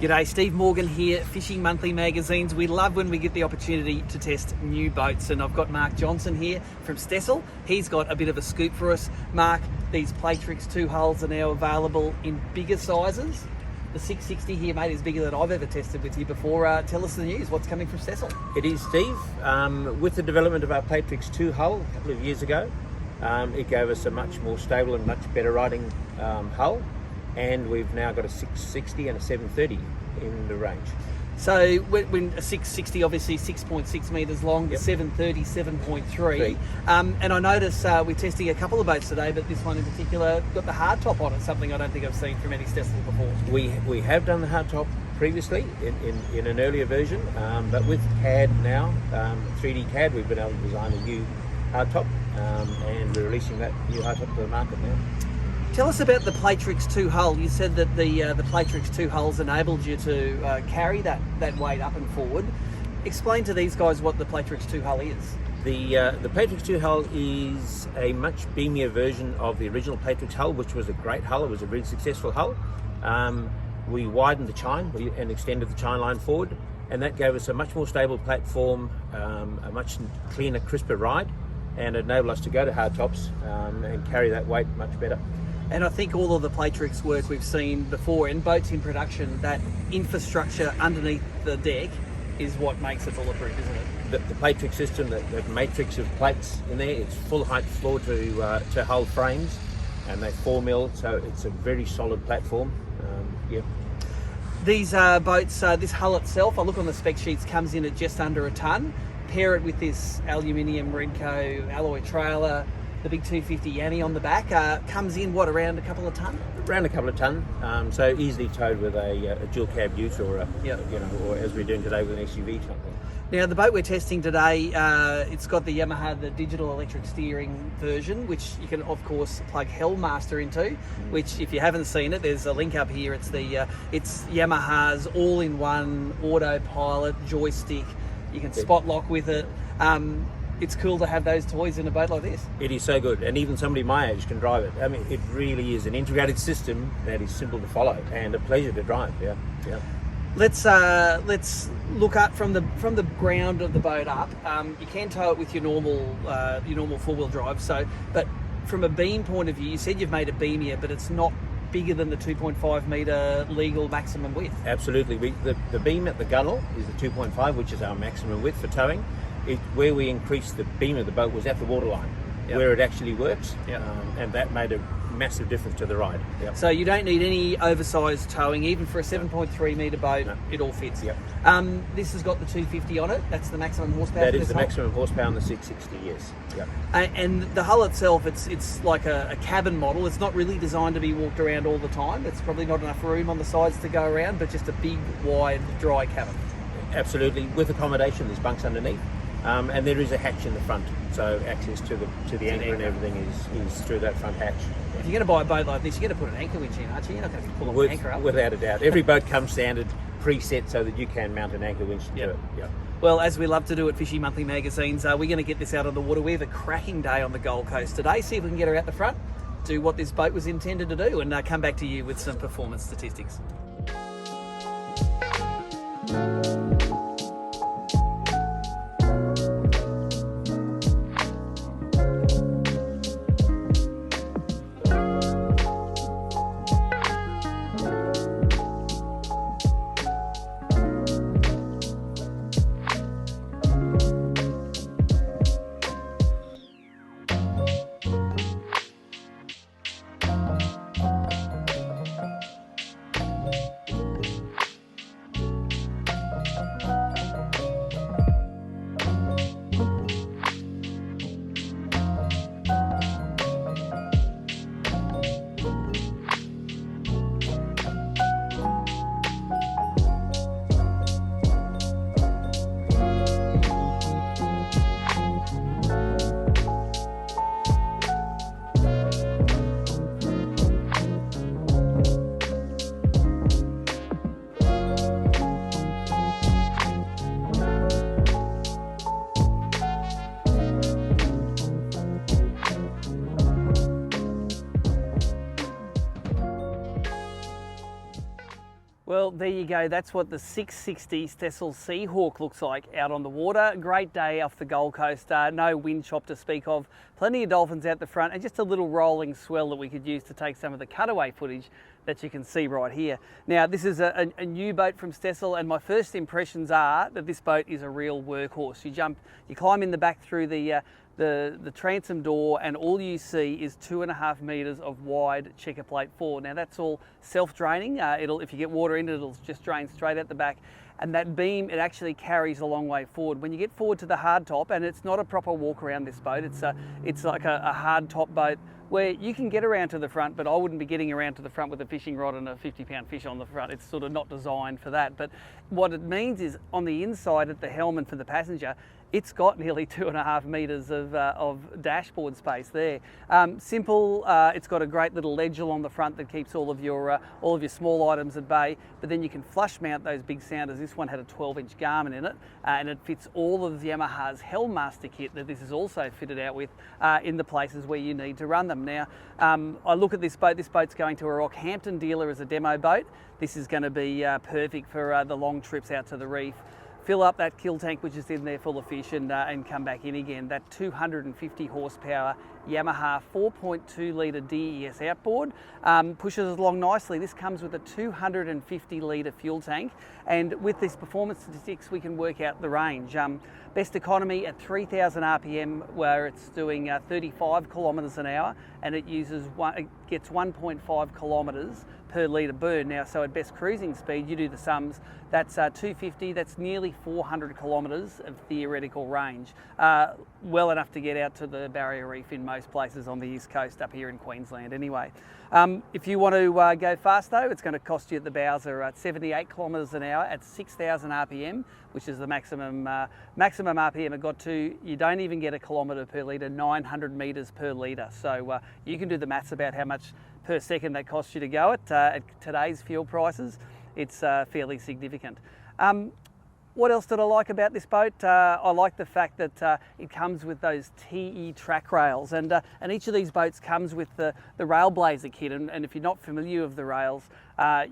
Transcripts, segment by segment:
G'day, Steve Morgan here, Fishing Monthly Magazines. We love when we get the opportunity to test new boats, and I've got Mark Johnson here from Stessl. He's got a bit of a scoop for us. Mark, these Platerix 2 hulls are now available in bigger sizes. The 660 here, mate, is bigger than I've ever tested with you before. Tell us the news. What's coming from Stessl? It is, Steve. With the development of our Platerix 2 hull a couple of years ago, it gave us a much more stable and much better riding hull, and we've now got a 660 and a 730 in the range. So when a 660, obviously 6.6 metres long, the 730, 7.3. And I notice we're testing a couple of boats today, but this one in particular got the hard top on it, something I don't think I've seen from any Stessl before. We have done the hard top previously in an earlier version, but with CAD now, 3D CAD, we've been able to design a new hard top, and we're releasing that new hard top to the market now. Tell us about the Platerix 2 hull. You said that the Platerix 2 hulls enabled you to carry that weight up and forward. Explain to these guys what the Platerix 2 hull is. The Platerix 2 hull is a much beamier version of the original Platerix hull, which was a great hull. It was a really successful hull. We widened the chine and extended the chine line forward, and that gave us a much more stable platform, a much cleaner, crisper ride, and enabled us to go to hard tops and carry that weight much better. And I think all of the Platerix work we've seen before in boats in production, that infrastructure underneath the deck is what makes it bulletproof, isn't it? The Platerix system, the matrix of plates in there, it's full height floor to hull frames, and they 4mm, so it's a very solid platform. These boats, this hull itself, I look on the spec sheets, comes in at just under a tonne. Pair it with this aluminium Renco alloy trailer, the big 250 Yanni on the back, comes in around a couple of tonne? Around a couple of tonne, so easily towed with a dual cab ute or or as we're doing today with an SUV type thing. Now the boat we're testing today, it's got the Yamaha, the digital electric steering version, which you can of course plug Hellmaster into. Which, if you haven't seen it, there's a link up here. It's it's Yamaha's all-in-one autopilot joystick. You can spot lock with it. It's cool to have those toys in a boat like this. It is so good, and even somebody my age can drive it. I mean, it really is an integrated system that is simple to follow and a pleasure to drive. Yeah. Let's look up from the ground of the boat up. You can tow it with your normal four-wheel drive. But from a beam point of view, you said you've made it beamier, but it's not bigger than the 2.5 metre legal maximum width. Absolutely. The beam at the gunnel is the 2.5, which is our maximum width for towing. Where we increased the beam of the boat was at the waterline, where it actually works, and that made a massive difference to the ride. So you don't need any oversized towing, even for a 7.3 metre boat. It all fits. This has got the 250 on it. That's the maximum horsepower. That is the maximum horsepower on the 660. Yes. And the hull itself, it's like a cabin model. It's not really designed to be walked around all the time. It's probably not enough room on the sides to go around, but just a big, wide, dry cabin. Absolutely, with accommodation. There's bunks underneath. And there is a hatch in the front, so access to the anchor and everything is through that front hatch. If you're going to buy a boat like this, you're going to put an anchor winch in, aren't you? You're not going to be pulling an anchor up. Without a doubt. Every boat comes standard, preset, so that you can mount an anchor winch to it. Well, as we love to do at Fishing Monthly Magazines, we're going to get this out on the water. We have a cracking day on the Gold Coast today. See if we can get her out the front, do what this boat was intended to do, and come back to you with some performance statistics. Well, there you go. That's what the 660 Stessl SeaHawk looks like out on the water. Great day off the Gold Coast. No wind chop to speak of. Plenty of dolphins out the front and just a little rolling swell that we could use to take some of the cutaway footage that you can see right here. Now, this is a new boat from Stessl, and my first impressions are that this boat is a real workhorse. You climb in the back through the transom door, and all you see is 2.5 metres of wide checker plate floor. Now that's all self-draining. If you get water in it, it'll just drain straight out the back. And that beam, it actually carries a long way forward. When you get forward to the hard top, and it's not a proper walk around this boat, it's like a hard top boat where you can get around to the front, but I wouldn't be getting around to the front with a fishing rod and a 50-pound fish on the front. It's sort of not designed for that. But what it means is on the inside at the helm and for the passenger, it's got nearly 2.5 metres of dashboard space there. Simple. It's got a great little ledge along the front that keeps all of your small items at bay. But then you can flush mount those big sounders. This one had a 12-inch Garmin in it, and it fits all of Yamaha's Hellmaster kit that this is also fitted out with in the places where you need to run them. Now, I look at this boat. This boat's going to a Rockhampton dealer as a demo boat. This is going to be perfect for the long trips out to the reef. Fill up that kill tank, which is in there full of fish, and come back in again. That 250 horsepower Yamaha 4.2 litre DES outboard pushes along nicely. This comes with a 250 litre fuel tank, and with this performance statistics we can work out the range. Best economy at 3,000 RPM, where it's doing 35 kilometres an hour, and it gets 1.5 kilometres per litre burn. Now, so at best cruising speed, you do the sums, that's 250, that's nearly 400 kilometres of theoretical range. Well enough to get out to the Barrier Reef in most places on the east coast up here in Queensland anyway. If you want to go fast though, it's going to cost you at the Bowser at 78 kilometres an hour at 6,000 RPM, which is the maximum RPM it got to. You don't even get a kilometre per litre, 900 metres per litre. So you can do the maths about how much per second that costs you to go at today's fuel prices. It's fairly significant. What else did I like about this boat? I like the fact that it comes with those TE track rails, and each of these boats comes with the Railblazer kit. And if you're not familiar with the rails,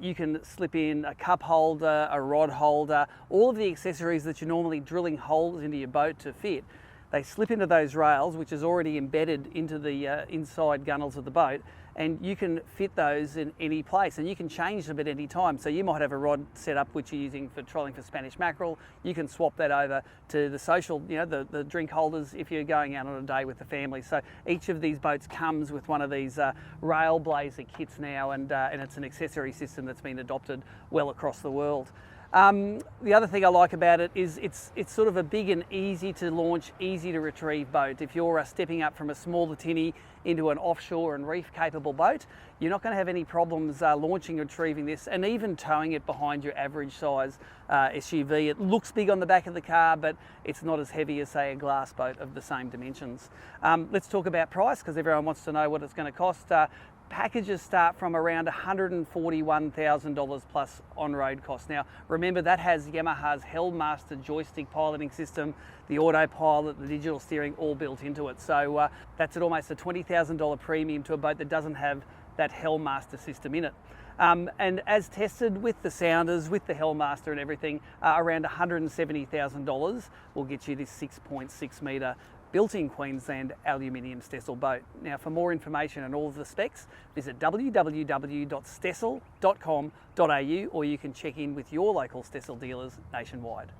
you can slip in a cup holder, a rod holder, all of the accessories that you're normally drilling holes into your boat to fit. They slip into those rails, which is already embedded into the inside gunnels of the boat, and you can fit those in any place, and you can change them at any time. So you might have a rod set up which you're using for trolling for Spanish mackerel. You can swap that over to the social, the drink holders if you're going out on a day with the family. So each of these boats comes with one of these Railblazer kits now, and it's an accessory system that's been adopted well across the world. The other thing I like about it is it's sort of a big and easy to launch, easy to retrieve boat. If you're stepping up from a smaller tinny into an offshore and reef capable boat, you're not going to have any problems launching and retrieving this, and even towing it behind your average size SUV. It looks big on the back of the car, but it's not as heavy as, say, a glass boat of the same dimensions. Let's talk about price, because everyone wants to know what it's going to cost. Packages start from around $141,000 plus on-road costs. Now, remember that has Yamaha's Hellmaster joystick piloting system, the autopilot, the digital steering all built into it. So that's at almost a $20,000 premium to a boat that doesn't have that Hellmaster system in it. And as tested with the sounders, with the Hellmaster and everything, around $170,000 will get you this 6.6 metre built-in Queensland aluminium Stessl boat. Now, for more information on all of the specs, visit www.stessl.com.au, or you can check in with your local Stessl dealers nationwide.